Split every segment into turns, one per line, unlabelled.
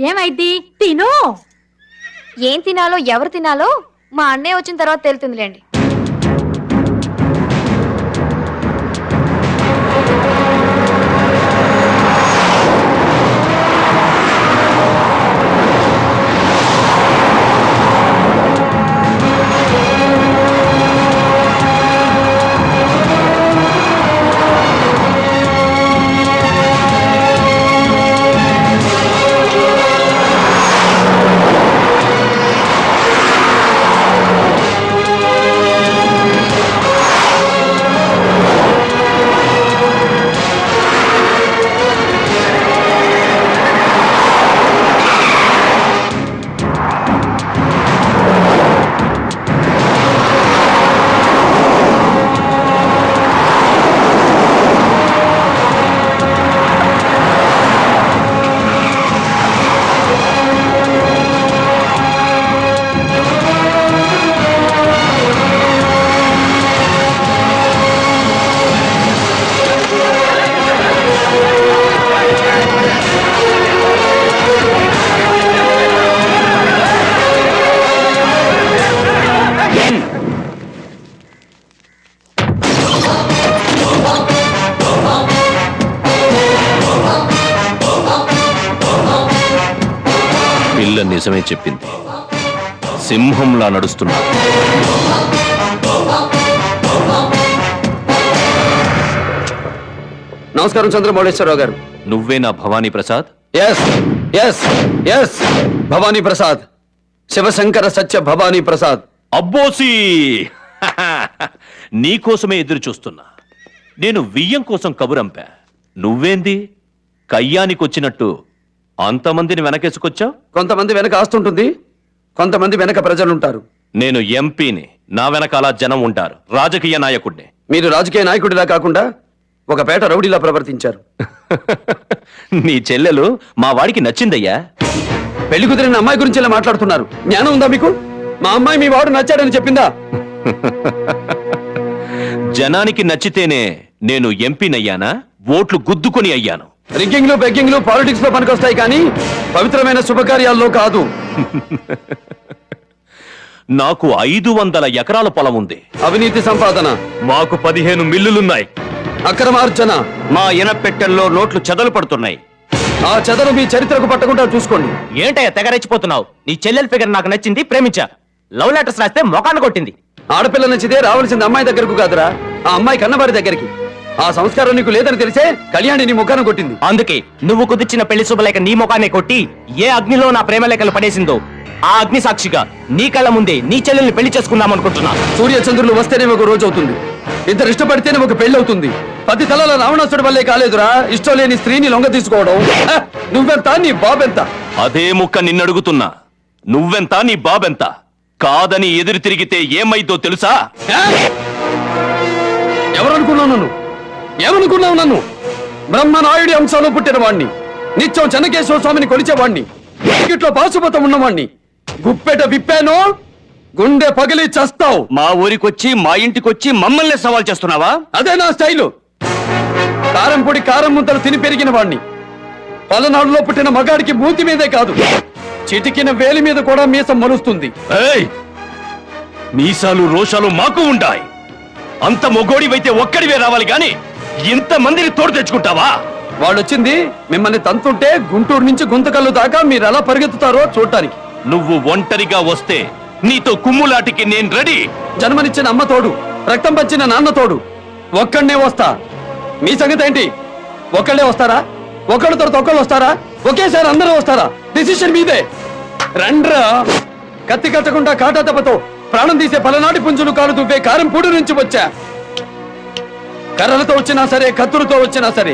ఏమైంది? తిను.
ఏం తినాలో ఎవరు తినాలో మా అన్నయ్య వచ్చిన తర్వాత తెలుతుందిలేండి.
పిల్ల నిజమే చెప్పింది. సింహంలా నడుస్తున్నా.
నమస్కారం చంద్రమౌళేశ్వరరావు గారు.
నువ్వే నా Bhavani Prasad?
Yes yes yes, Bhavani Prasad, Shivashankara Satya Bhavani Prasad.
అబ్బోసి నీకోసమే ఎదురు చూస్తున్నా. నేను వియ్యం కోసం కబురంపా. నువ్వేంది కయ్యానికొచ్చినట్టు అంతమందిని వెనకేసుకొచ్చావు?
కొంతమంది వెనక ఆస్తుంటుంది, కొంతమంది వెనక ప్రజలుంటారు.
నేను ఎంపీని, నా వెనకాల జనం ఉంటారు. రాజకీయ నాయకుడిని.
మీరు రాజకీయ నాయకుడిలా కాకుండా ఒక పేట రౌడీలా ప్రవర్తించారు.
నీ చెల్లెలు మా వాడికి నచ్చిందయ్యా.
పెళ్లి కుదిరిన అమ్మాయి గురించి ఇలా మాట్లాడుతున్నారు. జ్ఞానం ఉందా మీకు? మా అమ్మాయి మీ వాడు నచ్చాడని చెప్పిందా?
జనానికి నచ్చితేనే నేను ఎంపీనయ్యానా? ఓట్లు గుద్దుకొని అయ్యాను.
రిగ్గింగ్లు బెగ్గింగ్లు పాలిటిక్స్ లో పనికొస్తాయి, కానీ పవిత్రమైన శుభకార్యాల్లో కాదు.
నాకు 500 ఎకరాల పొలం ఉంది.
అవినీతి సంపాదన.
మాకు 15 మిల్లులున్నాయి.
అక్రమార్జన.
మా ఇనపెట్టెల్లో నోట్లు చెదలు పడుతున్నాయి.
ఆ చెదలు మీ చరిత్రకు పట్టకుండా చూసుకోండి.
ఏంటయ్యా తెగరెచ్చిపోతున్నావు? నీ చెల్లెల ఫిగర్ నాకు నచ్చింది, ప్రేమించా. లవ్ లెటర్స్ రాస్తే మొఖాన్ని కొట్టింది.
ఆడపిల్ల నచ్చితే రావాల్సింది అమ్మాయి దగ్గరకు కాదురా, ఆ అమ్మాయి కన్నవారి దగ్గరికి. ఆ సంస్కారం నీకు లేదని తెలిసే కళ్యాణి నీ ముఖాన్ని కొట్టింది.
అందుకే నువ్వు కుదిర్చిన పెళ్లి శుభలేఖ నీ ముఖాన్ని కొట్టి ఏ అగ్నిలో నా ప్రేమ లేఖలు పడేసిందో ఆ అగ్ని సాక్షిగా నీ కళ్ళ ముందే నీ చెల్లెల్ని పెళ్లి చేసుకుందాం అనుకుంటున్నా.
సూర్య చంద్రులు వస్తేనే ఒక రోజు అవుతుంది, ఇద్దరు ఇష్టపడితేనే ఒక పెళ్లి అవుతుంది. 10 తలాల రావణాసుడి వల్లే కాలేదురా ఇష్టం లేని స్త్రీని లొంగ తీసుకోవడం. నువ్వెంత, నీ బాబెంత?
అదే ముక్క నిన్నడుగుతున్నా. నువ్వెంత, నీ బాబెంత? కాదని ఎదురు తిరిగితే ఏమైందో తెలుసా?
ఎవరనుకున్నావు నన్ను? ఏమనుకున్నావు నన్ను? బ్రహ్మనాయుడి అంశాలు పుట్టిన వాణ్ణి, నిత్యం చెన్నకేశ్వర స్వామిని కొలిచేవాణ్ణి, ఇట్లో పాశుపతం ఉన్నవాణ్ణి. గుప్పెట విప్పాను, గుండె పగిలి చస్తావు.
మా ఊరికొచ్చి మా ఇంటికొచ్చి మమ్మల్ని సవాల్ చేస్తున్నావా?
అదే నా స్టైలు. కారం పొడి కారం ముద్దలు తిని పెరిగిన వాణ్ణి. పలనాడులో పుట్టిన మగాడికి మూతి మీదే కాదు, చిటికిన వేలి మీద కూడా మీసం మలుస్తుంది.
ఏయ్! మీసాలు రోషాలు మాకు ఉంటాయి. అంత మొగోడివైతే ఒక్కడివే రావాలి గాని ఇంతమందిని తోడు తెచ్చుకుంటావా?
వాళ్ళొచ్చింది మిమ్మల్ని తంతుంటే గుంటూరు నుంచి గుంతకల్లు దాకా మీరు ఎలా పరిగెత్తుతారో చూడటానికి.
నువ్వు ఒంటరిగా వస్తే నీతో కుమ్ములాటికి నేను రెడీ.
జన్మనిచ్చిన అమ్మ తోడు, రక్తం పంచిన నాన్న తోడు, ఒక్కడనే వస్తా. మీ సంగతి ఏంటి? ఒక్కళ్ళే వస్తారా? ఒకళ్ళ తర్వాత ఒకళ్ళు వస్తారా? ఒకేసారి అందరూ వస్తారా? డిసిషన్ మీదే. రండ్రా. కత్తి కట్టకుండా కాటా దెబ్బతో ప్రాణం తీసే పలనాటి పుంజులు కాలు దువ్వే కారం పూడి నుంచి వచ్చా. కర్రలతో వచ్చినా సరే, కత్తులతో వచ్చినా సరే,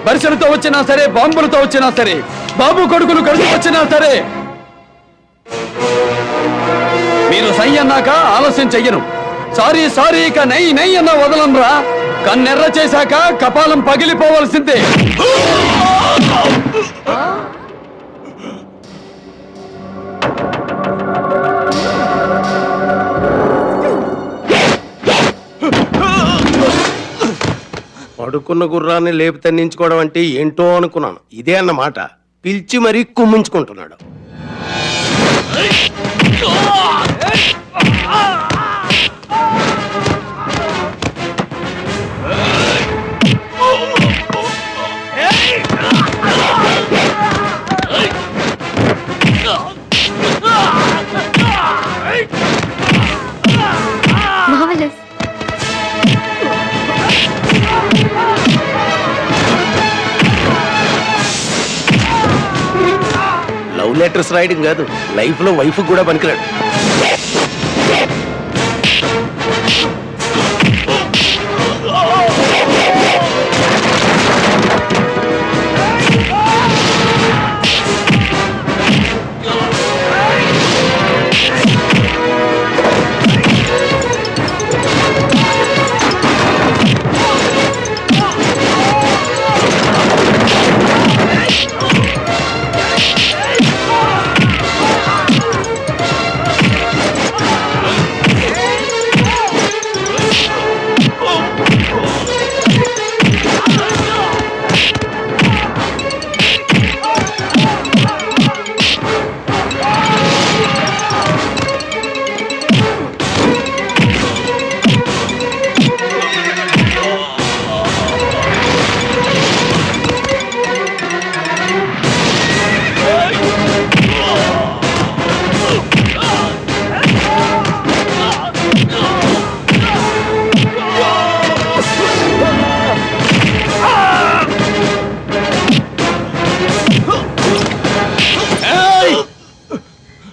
బరిసెలతో వచ్చినా సరే, బాంబులతో వచ్చినా సరే, బాబు కొడుకులు కలిసి వచ్చినా సరే, మీరు సై అన్నాక ఆలస్యం చెయ్యను. సారీ సారీ ఇక నై నై అన్న వదలంరా. కన్నెర్ర చేశాక కపాలం పగిలిపోవలసిందే.
పడుకున్న గుర్రాన్ని లేపి తన్నించుకోవడం అంటే ఏంటో అనుకున్నాను. ఇదే అన్నమాట.
పిలిచి మరీ కుమ్మించుకుంటున్నాడు.
Marvelous.
లవ్ లెటర్స్ రాయడం కాదు, లైఫ్ లో వైఫ్ కూడా పనికిరాడు.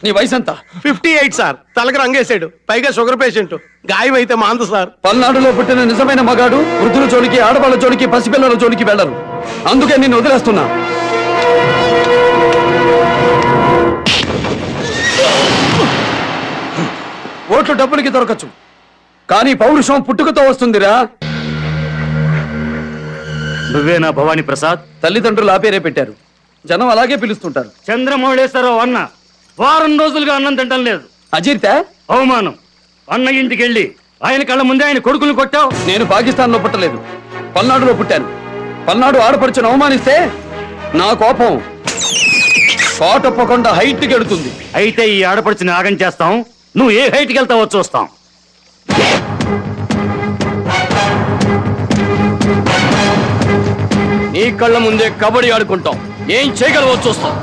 నీ వయసు ఎంత?
58 సార్. తలకి రంగేశాడు, పైగా షుగర్ పేషెంట్. గాయం అయితే మాందు సార్.
పల్నాడులో పుట్టిన నిజమైన మగాడు వృద్ధుల జోలికి, ఆడవాళ్ళ జోలికి, పసిపిల్లల జోలికి వెళ్ళరు. అందుకే నిన్ను వదిలేస్తున్నా. ఓట్లు డబ్బులకి దొరకచ్చు, కానీ పౌరుషం పుట్టుకతో వస్తుందిరా.
నువ్వేనా భవానీ ప్రసాద్?
తల్లిదండ్రులు ఆ పేరే పెట్టారు, జనం అలాగే పిలుస్తుంటారు.
చంద్రమౌళేశ్వరరావు అన్న వారం రోజులుగా అన్నం తింటం లేదు.
అజీర్తే
అవమానం. అన్న ఇంటికి వెళ్ళి ఆయన కళ్ళ ముందే ఆయన కొడుకులు కొట్టావు.
నేను పాకిస్తాన్ లో పుట్టలేదు, పల్నాడులో పుట్టాను. పల్నాడు ఆడపడుచును అవమానిస్తే నా కోపం కోటప్పకుండా హైట్ గెడుతుంది.
అయితే ఈ ఆడపడిచిన ఆగం చేస్తాం. నువ్వు ఏ హైట్కి వెళ్తావో చూస్తాం.
నీ కళ్ళ ముందే కబడ్డీ ఆడుకుంటాం. ఏం చేయగలవో చూస్తాం.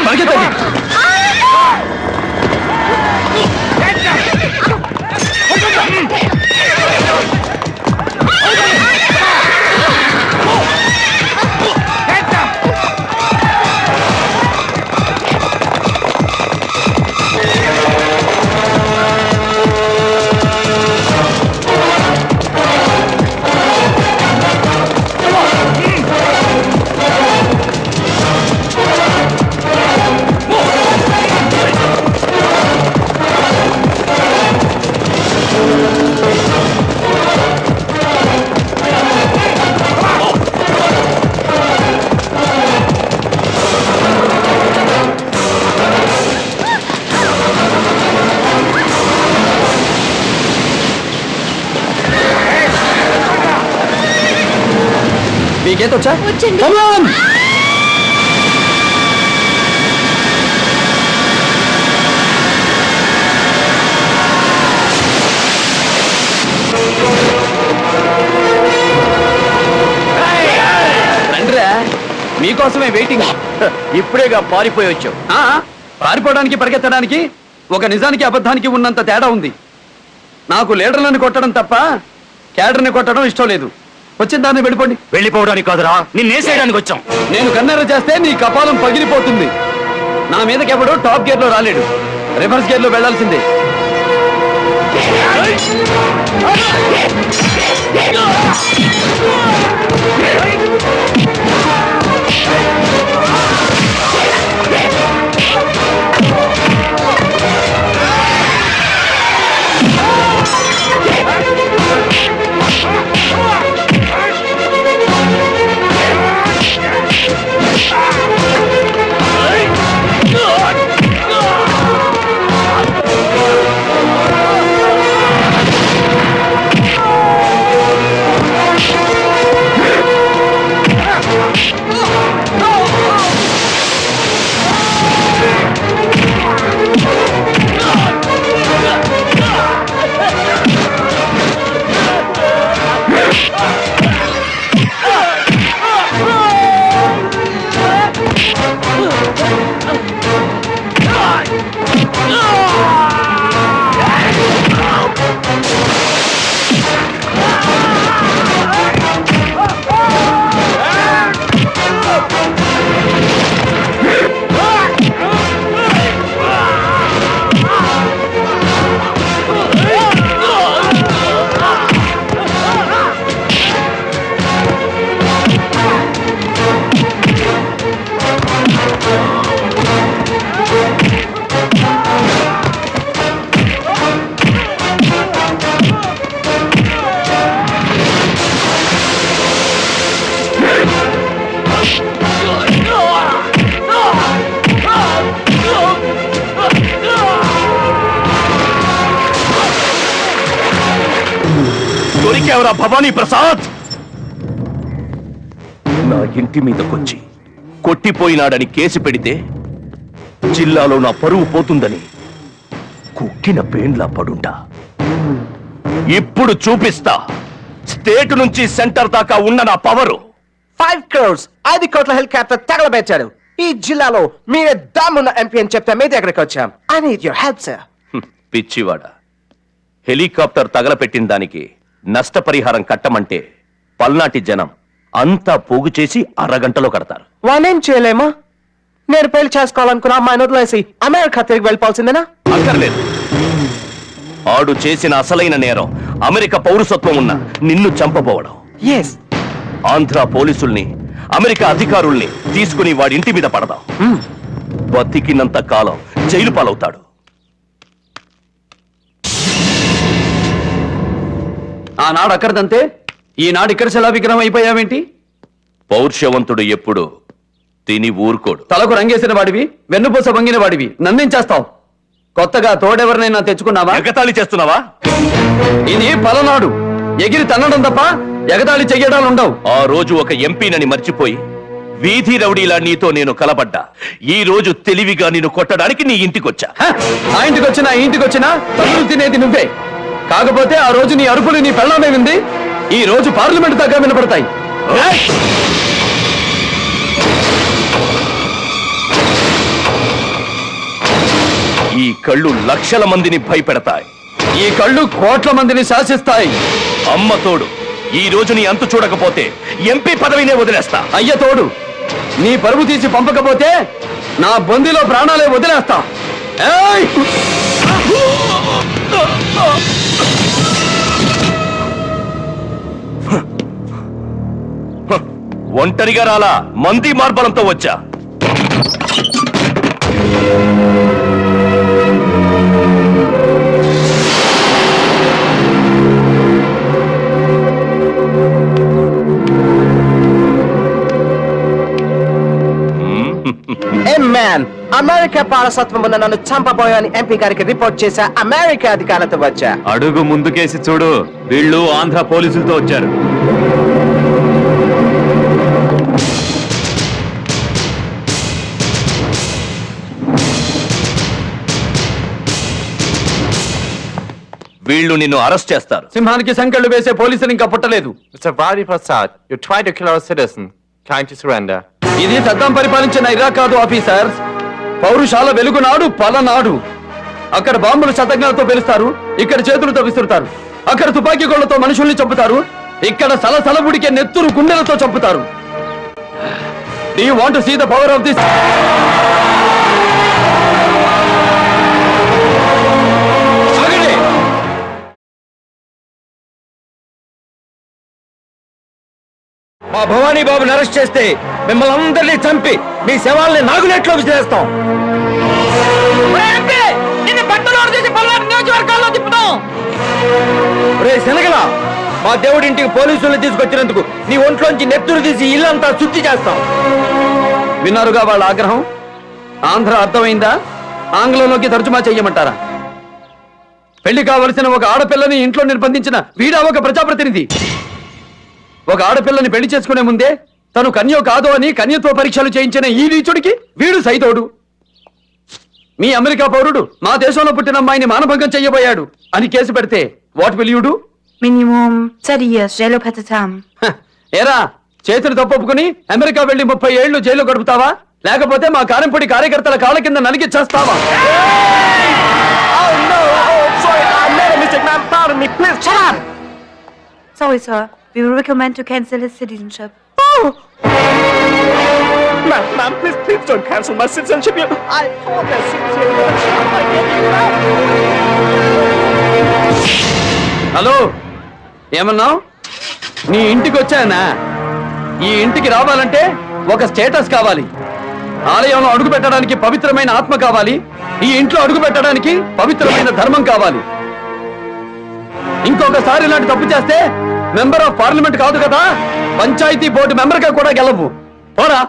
పరిగెత్తండి. మీకేతొచ్చా?
వచ్చండి.
రండిరా, మీకోసమే వెయిటింగ్.
ఇప్పుడేగా పారిపోయి వచ్చావు.
పారిపోవడానికి పరిగెత్తడానికి ఒక నిజానికి అబద్ధానికి ఉన్నంత తేడా ఉంది. నాకు లీడర్లను కొట్టడం తప్ప క్యాడర్ని కొట్టడం ఇష్టం లేదు. వచ్చిన దాన్ని వెళ్ళిపోండి.
వెళ్ళిపోవడానికి కాదురా, నిన్నేసేయడానికి వచ్చాం.
నేను కన్నెర చేస్తే నీ కపాలం పగిలిపోతుంది. నా మీదకెవడో టాప్ గేర్ లో రాలేడు, రివర్స్ గేర్ లో వెళ్లాల్సిందే.
దొరికావరా భవానీ ప్రసాద్? నా ఇంటి మీదకొచ్చి కొట్టిపోయినాడని కేసు పెడితే జిల్లాలో నా పరువు పోతుందని కుక్కిన పేన్లా పడుంటా. ఇప్పుడు చూపిస్తా స్టేట్ నుంచి సెంటర్ దాకా ఉన్న నా పవరు.
5 crores 5 కోట్ల హెలికాప్టర్ తగలబెట్టారు. ఈ జిల్లాలో మీరే దమ్మున్న ఎంపీ అని చెప్తే మీ దగ్గరికి వచ్చాం. I need your help sir.
పిచ్చివాడ, హెలికాప్టర్ తగలపెట్టిన దానికి నష్టపరిహారం కట్టమంటే పల్నాటి జనం అంతా పోగు చేసి అరగంటలో కడతారు.
వానేం చేయలేమా? నేను పెళ్లి చేసుకోవాలనుకున్న అమ్మాయిని వదిలేసి అమెరికా తిరిగి వెళ్ళిపోవాల్సిందేనా?
అక్కర్లేదు. ఆడు చేసిన అసలైన నేరం అమెరికా పౌరసత్వం ఉన్న నిన్ను చంపబోవడం.
ఎస్.
ఆంధ్ర పోలీసుల్ని, అమెరికా అధికారుల్ని తీసుకుని వాడి ఇంటి మీద పడదాం. బతికినంత కాలం జైలు పాలవుతాడు.
ఆనాడు అక్కడదంతే, ఈనాడు ఇక్కడ శిలా విగ్రహం అయిపోయావేంటి?
పౌరుషవంతుడు ఎప్పుడు తిని ఊరుకోడు.
తలకు రంగేసిన వాడివి, వెన్నుపూస వంగిన వాడివి, నన్నేం చేస్తావు? కొత్తగా తోడెవరినైనా తెచ్చుకున్నావా?
ఎగతాళి చేస్తున్నావా?
ఇది పలనాడు. ఎగిరి తన్నడం తప్ప ఎగతాళి చెయ్యడాలు ఉండవు.
ఆ రోజు ఒక ఎంపీనని మర్చిపోయి వీధి రౌడీలా నీతో నేను కలబడ్డా. ఈ రోజు తెలివిగా నిన్ను కొట్టడానికి నీ ఇంటికొచ్చా.
ఆ ఇంటికొచ్చినా ఈ ఇంటికొచ్చినా తల్లులు తినేది నువ్వే. కాకపోతే ఆ రోజు నీ అరుపులు నీ పెళ్ళమే వింది. ఈ రోజు పార్లమెంట్ దాకా వినపడతాయి.
ఈ కళ్ళు లక్షల మందిని భయపెడతాయి.
ఈ కళ్ళు కోట్ల మందిని శాసిస్తాయి.
అమ్మ తోడు, ఈ రోజు నీ అంతు చూడకపోతే ఎంపీ పదవినే వదిలేస్తా.
అయ్య తోడు, నీ పరువు తీసి పంపకపోతే నా బొందిలో ప్రాణాలే వదిలేస్తా. ఏయ్!
ఒంటరిగా రాలా, మంది మార్బలంతో వచ్చా.
ఏ మ్యాన్, అమెరికా పౌరసత్వం ఉన్న నన్ను చంపబోయని ఎంపీ గారికి రిపోర్ట్ చేశా. అమెరికా అధికారులతో వచ్చా.
అడుగు ముందుకేసి చూడు, వీళ్ళు ఆంధ్ర పోలీసులతో వచ్చారు.
వీళ్ళు నిన్ను అరెస్ట్ చేస్తారు.
సింహానికి సంకెళ్ళు వేసే పోలీసులు ఇంకా పుట్టలేదు.
Mr. Vadi Prasad, you tried to kill our citizen. Kind to surrender.
ఇది సద్దాం పరిపాలించిన ఇరాక్ కాదు ఆఫీసర్స్. పౌరుషాల వెలుగునాడు పలనాడు. అక్కడ బాంబులు శతజ్ఞాలతో పేలుస్తారు, ఇక్కడ చేతులతో విసురుతారు. అక్కడ తుపాకీ గోళ్లతో మనుషుల్ని చంపుతారు, ఇక్కడ సలసలబుడికే నెత్తురు గుండెలతో చంపుతారు. Do you want to see the power of this? ఆగండి.
మా భవానీ బాబుని అరెస్ట్ చేస్తే మిమ్మల్ని అందరినీ చంపి మీ శవాల్ని నాగునేట్లో విసిరేస్తాం. శనగల, మా దేవుడింటికి పోలీసుల్ని తీసుకొచ్చినందుకు నీ ఒంట్లోంచి నెత్తురు తీసి ఇల్లంతా శుద్ధి చేస్తాం.
విన్నారుగా వాళ్ళ ఆగ్రహం. ఆంధ్ర అర్థమైందా? ఆంగ్లంలోకి తర్జుమా చెయ్యమంటారా? పెళ్లి కావలసిన ఒక ఆడపిల్లని ఇంట్లో నిర్బంధించిన వీడా ఒక ప్రజాప్రతినిధి. ఒక ఆడపిల్లని పెళ్లి చేసుకునే ముందే తను కన్యో కాదో అని కన్యత్వ పరీక్షలు చేయించిన ఈ నీచుడికి వీడు సైతోడు. మీ అమెరికా పౌరుడు మా దేశంలో పుట్టిన అమ్మాయిని మానభంగం చెయ్యబోయాడు అని కేసు పెడితే what will you do?
Minimum 30 years jail term.
ఏరా, చేతులు తప్పొప్పుకుని అమెరికా వెళ్లి 30 ఏళ్లు జైలు గడుపుతావా, లేకపోతే మా కారంపొడి కార్యకర్తల కాళ్ళ కింద నలిగి చేస్తావా?
Sorry, sir. We will recommend to cancel his citizenship.
Ma'am, please don't cancel my citizenship. I hold that citizenship.
Hello, ఏమన్నావు? నీ ఇంటికి వచ్చానా? ఈ ఇంటికి రావాలంటే ఒక స్టేటస్ కావాలి. ఆలయంలో అడుగు పెట్టడానికి పవిత్రమైన ఆత్మ కావాలి. ఈ ఇంట్లో అడుగు పెట్టడానికి పవిత్రమైన ధర్మం కావాలి. ఇంకొకసారి ఇలాంటి తప్పు చేస్తే మెంబర్ ఆఫ్ పార్లమెంట్ కాదు కదా, పంచాయతీ బోర్డు మెంబర్ గా కూడా గెలవు. పోరా.